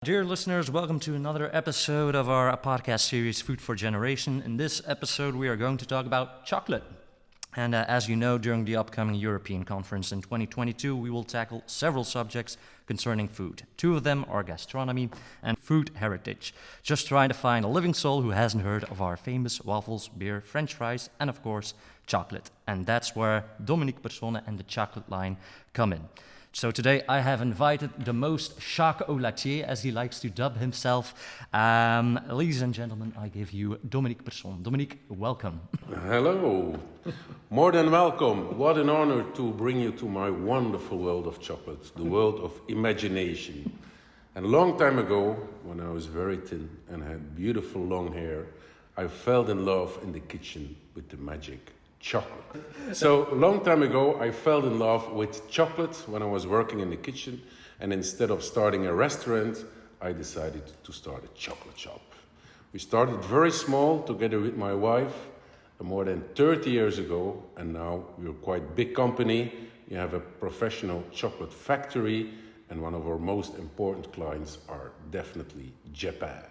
Dear listeners, welcome to another episode of our podcast series, Food for Generation. In this episode, we are going to talk about chocolate. And as you know, during the upcoming European Conference in 2022, we will tackle several subjects concerning food. Two of them are gastronomy and food heritage. Just trying to find a living soul who hasn't heard of our famous waffles, beer, French fries, and of course, chocolate. And that's where Dominique Persoone and the chocolate line come in. So today I have invited the most Shock-o-latier, as he likes to dub himself. Ladies and gentlemen, I give you Dominique Persoone. Dominique, welcome. Hello. More than welcome. What an honor to bring you to my wonderful world of chocolate, the world of imagination. And a long time ago, when I was very thin and had beautiful long hair, I fell in love in the kitchen with the magic chocolate. So a long time ago, I fell in love with chocolate when I was working in the kitchen, and instead of starting a restaurant, I decided to start a chocolate shop. We started very small together with my wife more than 30 years ago, and now we're quite big company. We have a professional chocolate factory, and one of our most important clients are definitely Japan.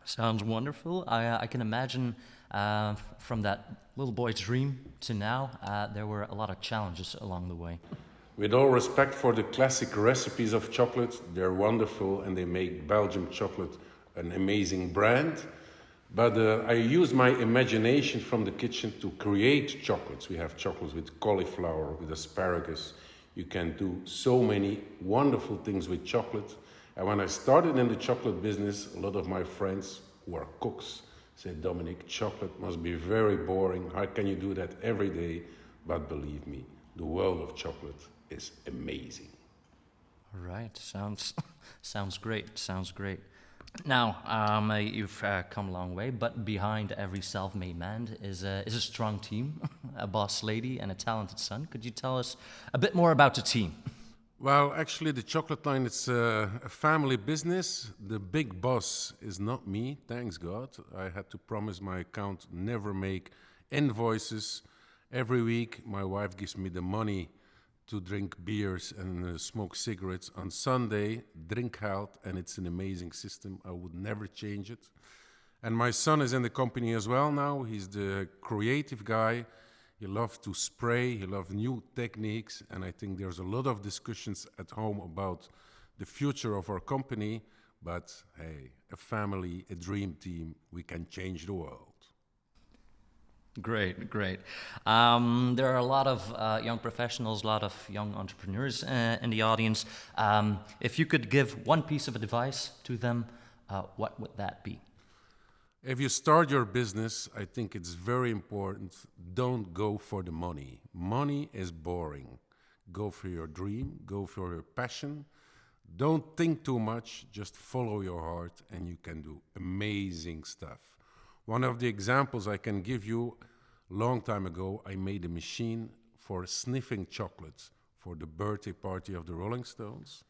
Sounds wonderful. I can imagine from that little boy's dream to now, there were a lot of challenges along the way. With all respect for the classic recipes of chocolate, they're wonderful and they make Belgium chocolate an amazing brand. But I use my imagination from the kitchen to create chocolates. We have chocolates with cauliflower, with asparagus. You can do so many wonderful things with chocolate. And when I started in the chocolate business, a lot of my friends who are cooks said, Dominique, chocolate must be very boring. How can you do that every day? But believe me, the world of chocolate is amazing. All right, sounds great. Sounds great. Now, you've come a long way, but behind every self-made man is a strong team, a boss lady, and a talented son. Could you tell us a bit more about the team? Well, actually, the chocolate line, it's a family business. The big boss is not me, thanks God. I had to promise my account never make invoices. Every week, my wife gives me the money to drink beers and smoke cigarettes. On Sunday, drink health, and it's an amazing system. I would never change it. And my son is in the company as well now. He's the creative guy. He loves to spray, he loves new techniques, and I think there's a lot of discussions at home about the future of our company, but hey, a family, a dream team, we can change the world. Great. There are a lot of young professionals, a lot of young entrepreneurs in the audience. If you could give one piece of advice to them, what would that be? If you start your business, I think it's very important, don't go for the money. Money is boring. Go for your dream, go for your passion. Don't think too much, just follow your heart and you can do amazing stuff. One of the examples I can give you, long time ago, I made a machine for sniffing chocolates for the birthday party of the Rolling Stones.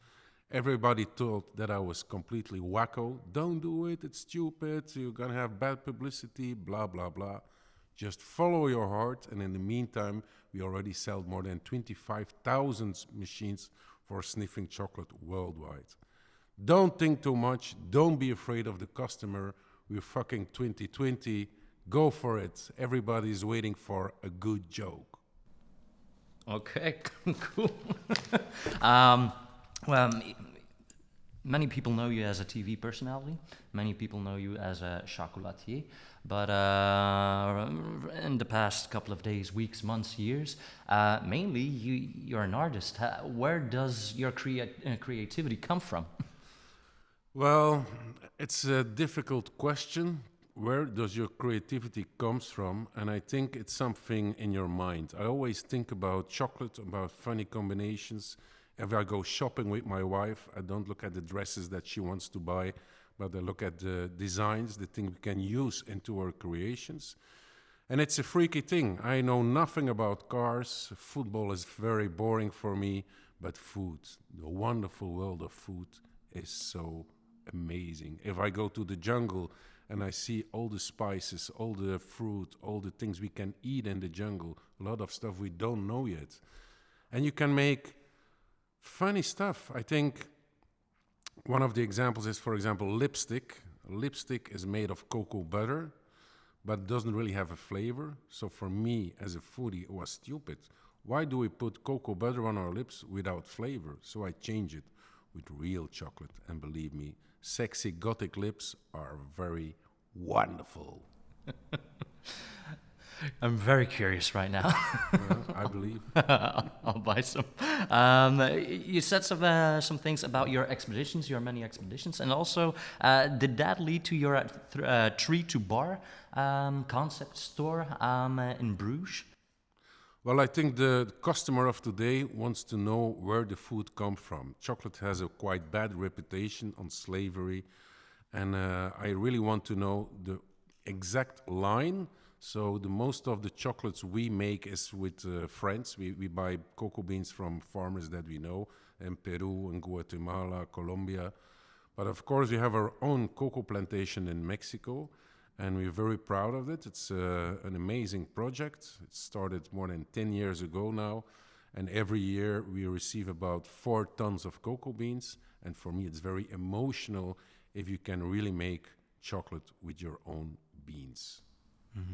Everybody thought that I was completely wacko. Don't do it, it's stupid, you're gonna have bad publicity, blah, blah, blah. Just follow your heart, and in the meantime, we already sell more than 25,000 machines for sniffing chocolate worldwide. Don't think too much, don't be afraid of the customer. We're fucking 2020, go for it. Everybody's waiting for a good joke. Okay, cool. Well, many people know you as a TV personality. Many people know you as a chocolatier. But in the past couple of days, weeks, months, years, mainly you're an artist. Where does your creativity come from? Well, it's a difficult question. Where does your creativity comes from? And I think it's something in your mind. I always think about chocolate, about funny combinations. If I go shopping with my wife, I don't look at the dresses that she wants to buy, but I look at the designs, the things we can use into our creations. And it's a freaky thing. I know nothing about cars. Football is very boring for me, but food, the wonderful world of food is so amazing. If I go to the jungle and I see all the spices, all the fruit, all the things we can eat in the jungle, a lot of stuff we don't know yet. And you can make funny stuff. I think One of the examples is, for example, lipstick. Lipstick is made of cocoa butter, but doesn't really have a flavor. So for me, as a foodie, it was stupid. Why do we put cocoa butter on our lips without flavor? So I change it with real chocolate. And believe me, sexy gothic lips are very wonderful. I'm very curious right now. I believe. I'll buy some. You said some things about your expeditions, your many expeditions, and also did that lead to your tree to bar concept store in Bruges? Well, I think the customer of today wants to know where the food comes from. Chocolate has a quite bad reputation on slavery, and I really want to know the exact line. So the most of the chocolates we make is with friends. We buy cocoa beans from farmers that we know in Peru, in Guatemala, Colombia. But of course, we have our own cocoa plantation in Mexico, and we're very proud of it. It's an amazing project. It started more than 10 years ago now, and every year we receive about 4 tons of cocoa beans. And for me, it's very emotional if you can really make chocolate with your own beans. Mm-hmm.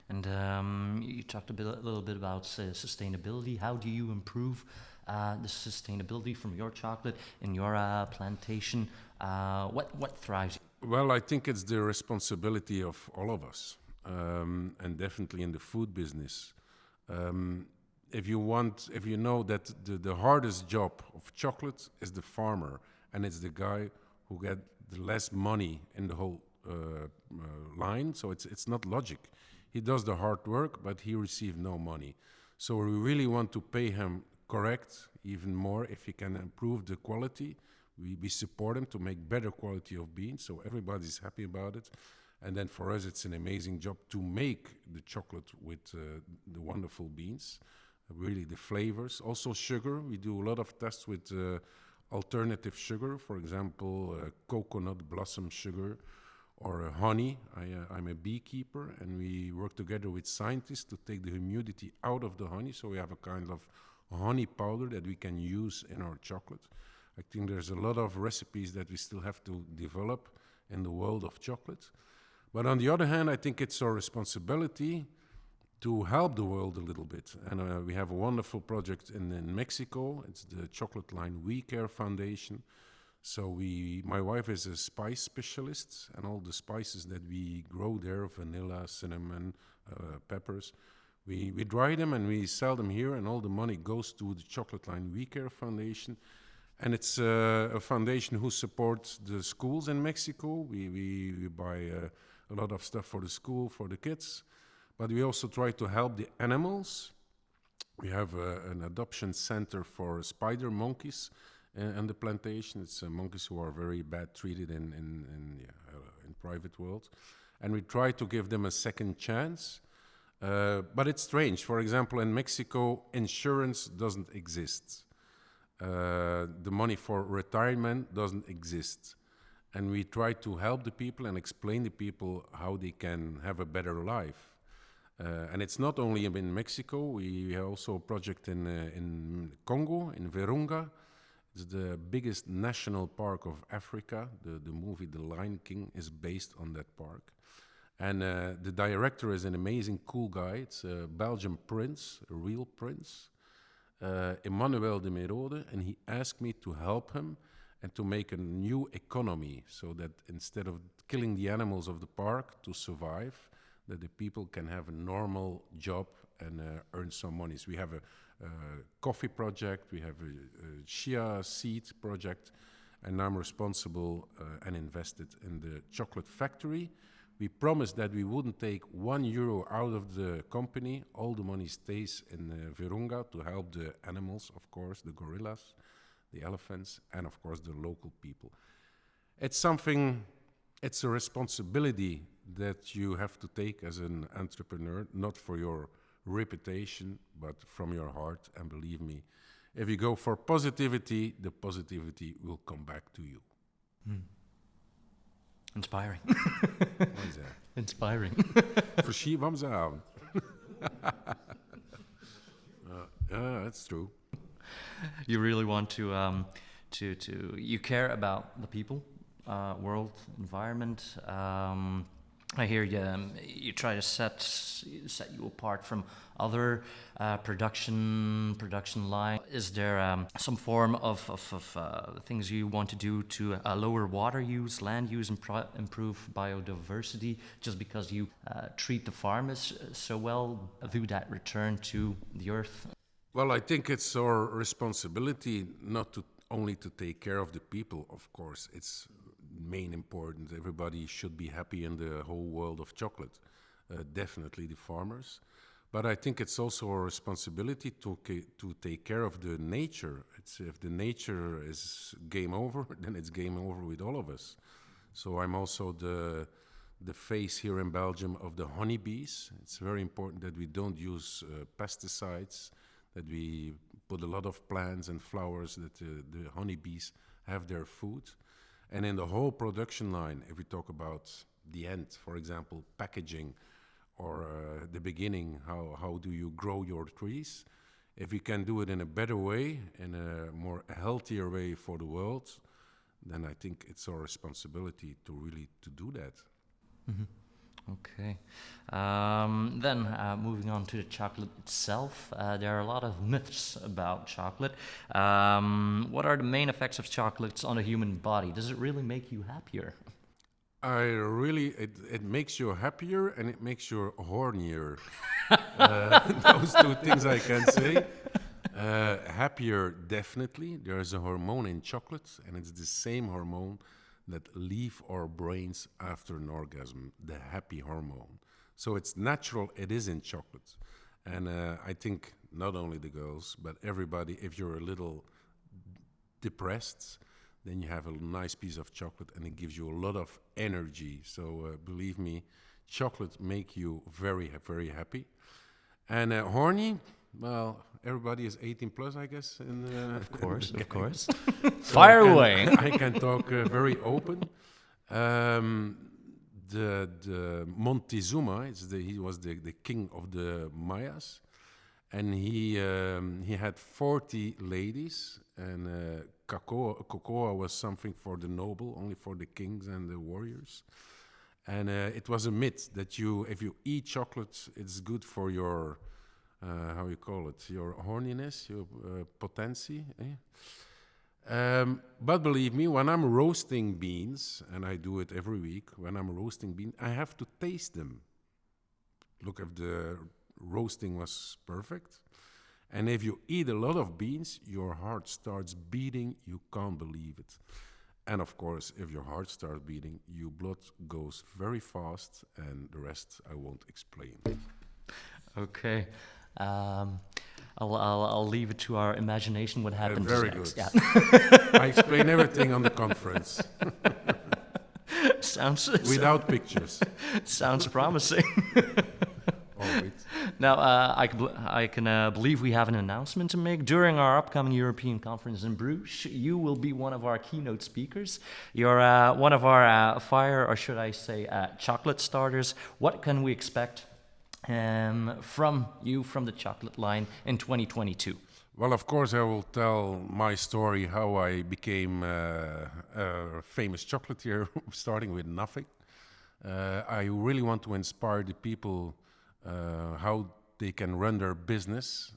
And you talked a little bit about sustainability. How do you improve the sustainability from your chocolate in your plantation? What thrives? Well, I think it's the responsibility of all of us, and definitely in the food business. If you know that the hardest job of chocolate is the farmer, and it's the guy who get the less money in the whole line, so it's not logic. He does the hard work, but he receives no money. So we really want to pay him correct, even more if he can improve the quality. We support him to make better quality of beans, so everybody's happy about it. And then for us, it's an amazing job to make the chocolate with the wonderful beans, really the flavors. Also sugar, we do a lot of tests with alternative sugar, for example, coconut blossom sugar, or honey. I'm a beekeeper, and we work together with scientists to take the humidity out of the honey, so we have a kind of honey powder that we can use in our chocolate. I think there's a lot of recipes that we still have to develop in the world of chocolate. But on the other hand, I think it's our responsibility to help the world a little bit. And we have a wonderful project in Mexico. It's the chocolate line We Care Foundation. So my wife is a spice specialist, and all the spices that we grow there, vanilla, cinnamon, peppers, we dry them and we sell them here, and all the money goes to the chocolate line We Care Foundation. And it's a foundation who supports the schools in Mexico. We buy a lot of stuff for the school, for the kids, but we also try to help the animals. We have an adoption center for spider monkeys and the plantation. It's monkeys who are very bad treated in private world, and we try to give them a second chance. But it's strange. For example, in Mexico, insurance doesn't exist. The money for retirement doesn't exist, and we try to help the people and explain to people how they can have a better life. And it's not only in Mexico. We have also a project in Congo, in Virunga. It's the biggest national park of Africa. The movie The Lion King is based on that park. And the director is an amazing, cool guy. It's a Belgian prince, a real prince, Emmanuel de Merode, and he asked me to help him and to make a new economy, so that instead of killing the animals of the park to survive, that the people can have a normal job and earn some money. So we have a coffee project, we have a chia seed project, and I'm responsible and invested in the chocolate factory. We promised that we wouldn't take €1 out of the company. All the money stays in Virunga to help the animals, of course, the gorillas, the elephants, and of course the local people. It's a responsibility that you have to take as an entrepreneur, not for your reputation, but from your heart. And believe me, if you go for positivity, the positivity will come back to you. Inspiring. Wat is dat? Inspiring. Verschiet van zijn avond. Yeah, that's true. You really want to you care about the people, world, environment. I hear you try to set you apart from other production line. Is there some form of things you want to do to lower water use, land use, and improve biodiversity? Just because you treat the farmers so well, do that return to the earth? Well, I think it's our responsibility not to only to take care of the people. Of course, it's main important. Everybody should be happy in the whole world of chocolate. Definitely the farmers, but I think it's also our responsibility to take care of the nature. If the nature is game over, then it's game over with all of us. So I'm also the face here in Belgium of the honeybees. It's very important that we don't use pesticides, that we put a lot of plants and flowers, that the honeybees have their food. And in the whole production line, if we talk about the end, for example, packaging, or the beginning, how do you grow your trees? If we can do it in a better way, in a more healthier way for the world, then I think it's our responsibility to really to do that. Mm-hmm. Okay. Then moving on to the chocolate itself, there are a lot of myths about chocolate. What are the main effects of chocolates on a human body? Does it really make you happier? It makes you happier and it makes you hornier. Those two things I can say. Happier, definitely. There is a hormone in chocolate, and it's the same hormone that leave our brains after an orgasm, the happy hormone. So it's natural, it is in chocolate. And I think not only the girls, but everybody, if you're a little depressed, then you have a nice piece of chocolate and it gives you a lot of energy. So believe me, chocolate make you very, very happy. And horny, well, everybody is 18 plus, I guess. Of course. So Fire away. I can talk very open. The Montezuma, he was the king of the Mayas, and he had 40 ladies, and cocoa was something for the noble, only for the kings and the warriors. And it was a myth that if you eat chocolate, it's good for your how you call it, your horniness, your potency. But believe me, when I'm roasting beans, and I do it every week, when I'm roasting beans, I have to taste them. Look if the roasting was perfect. And if you eat a lot of beans, your heart starts beating, you can't believe it. And of course, if your heart starts beating, your blood goes very fast, and the rest I won't explain. Okay. I'll leave it to our imagination what happens very next. good. Yeah. I explain everything on the conference. Without pictures. Sounds promising. Oh, wait. Now, I can believe we have an announcement to make. During our upcoming European conference in Bruges, you will be one of our keynote speakers. You're one of our fire, or should I say, chocolate starters. What can we expect from you, from the chocolate line in 2022? Well, of course, I will tell my story, how I became a famous chocolatier, starting with nothing. I really want to inspire the people how they can run their business.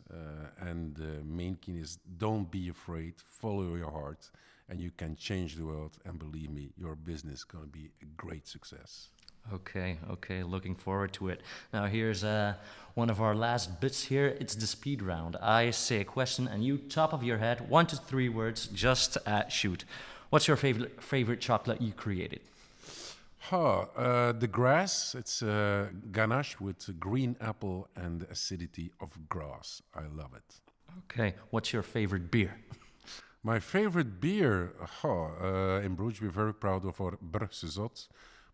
And the main key is don't be afraid, follow your heart, and you can change the world. And believe me, your business is going to be a great success. Okay, looking forward to it. Now here's one of our last bits here. It's the speed round. I say a question and you, top of your head, 1 to 3 words, just shoot. What's your favorite chocolate you created? The grass, it's ganache with green apple and the acidity of grass. I love it. Okay, what's your favorite beer? My favorite beer, in Bruges we're very proud of our Brugse Zot.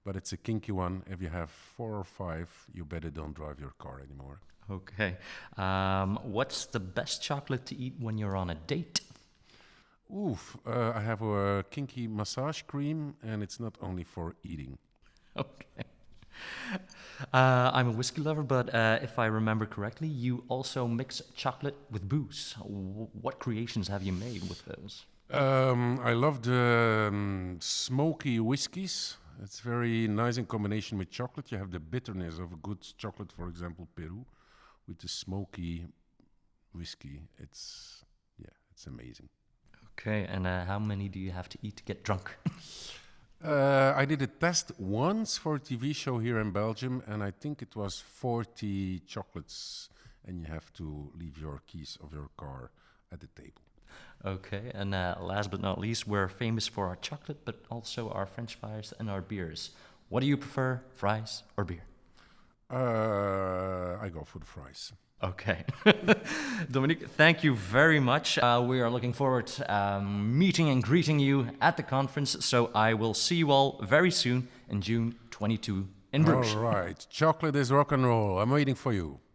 But it's a kinky one. If you have 4 or 5, you better don't drive your car anymore. Okay. What's the best chocolate to eat when you're on a date? I have a kinky massage cream, and it's not only for eating. Okay. I'm a whiskey lover, but if I remember correctly, you also mix chocolate with booze. What creations have you made with those? I love the smoky whiskies. It's very nice in combination with chocolate. You have the bitterness of a good chocolate, for example, Peru, with the smoky whiskey. It's amazing. Okay, and how many do you have to eat to get drunk? I did a test once for a TV show here in Belgium, and I think it was 40 chocolates, and you have to leave your keys of your car at the table. Okay, and last but not least, we're famous for our chocolate, but also our French fries and our beers. What do you prefer, fries or beer? I go for the fries. Okay. Dominique, thank you very much. We are looking forward to meeting and greeting you at the conference, so I will see you all very soon in June 22 in Bruges. All right. Chocolate is rock and roll. I'm waiting for you.